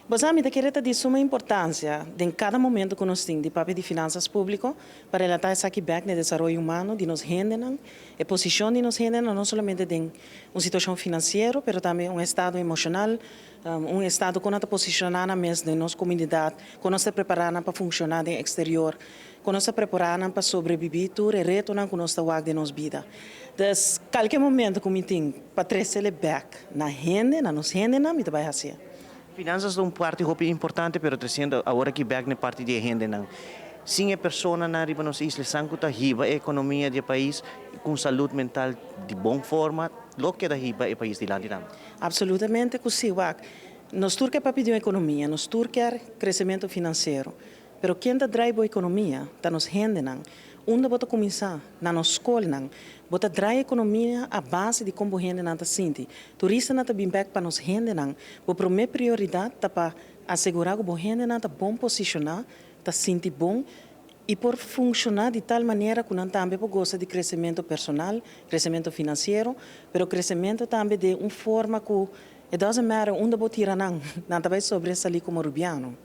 Mas a mim queria de suma importância em cada momento que nós temos de papel de finanças público para ela estar aqui back no desenvolvimento humano de nos rendem e posição de nos rendem não somente em uma situação financeira, mas também um estado emocional, um estado que nós posicionamos mesmo na nossa comunidade, que nós preparamos para funcionar no exterior, que nós preparamos para sobreviver tudo e retornar que nós estamos de nossa vida. Então, qualquer momento que me tem para trazer back na renda, na nos rendem, me vai fazer. Finanças são parte importante, pero trazendo agora que back na parte de renda não. Sim, a pessoa na riba nos islas sankuta riba a economia do país com saúde mental de boa forma, lo que da riba é país de lá de lá. Absolutamente sim, Wak. Nós turque para pedir economia, nós turque crescimento financeiro. Pero quem está drive a economia, está nos rende não. Onde bota começar? Na nossa escola não. Bota drive a economia a base de como rende não está sente. Turista não está bem back para nos rende não. A primeira prioridade está para assegurar que o rende não está bom posicionar, está sente bom e por funcionar de tal maneira que não também gosta de crescimento personal, crescimento financeiro, mas crescimento também de uma forma que it doesn't matter onde você tira não vai sobressalir como rubiano.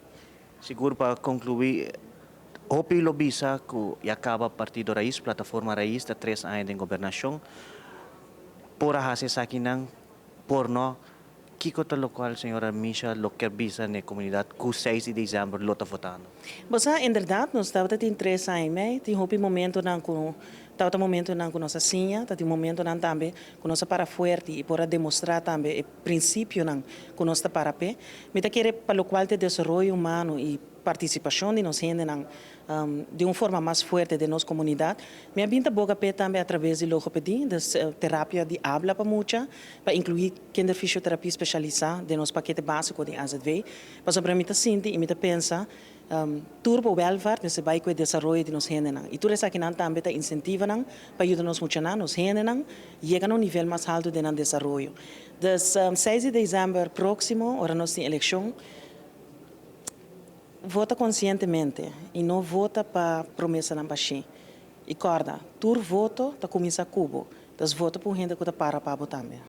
Seguro para concluir, hopi lobisa que acaba partido raiz, plataforma raiz da 3 anos de governação, por hacer aqui não, por não, que kota local, senhora Misha, local bisa na comunidade, que 6 de dezembro lota votando. Mas, em verdade, nós estávamos em 3 anos, tem um momento não com estava momento não com nossa sinha, tem momento não também com nossa para forte e para demonstrar também o princípio não com nossa para pé. Me tá querer para o qual te desenvolvimento humano e participação de nós gente não de uma forma mais forte de nossa comunidade. Me habita boca pé também através de logopedia, de terapia de habla para muita, para incluir kinderfisioterapia especializada de nosso paquete básico de AZV. Mas para mim tá sinto e me tá pensa turbo welfare nesse vai com o desenvolvimento de nos gente não. E tudo isso aqui não também tá incentiva não para ajudar nos muito não, nos gente não, chega no nível mais alto de não desenvolvimento. Des 6 de dezembro próximo, hora nós tem eleição, vota conscientemente e não vota para promessa não baixinha. E corda, tur voto tá começa cubo, das vota por gente que tá para votar também.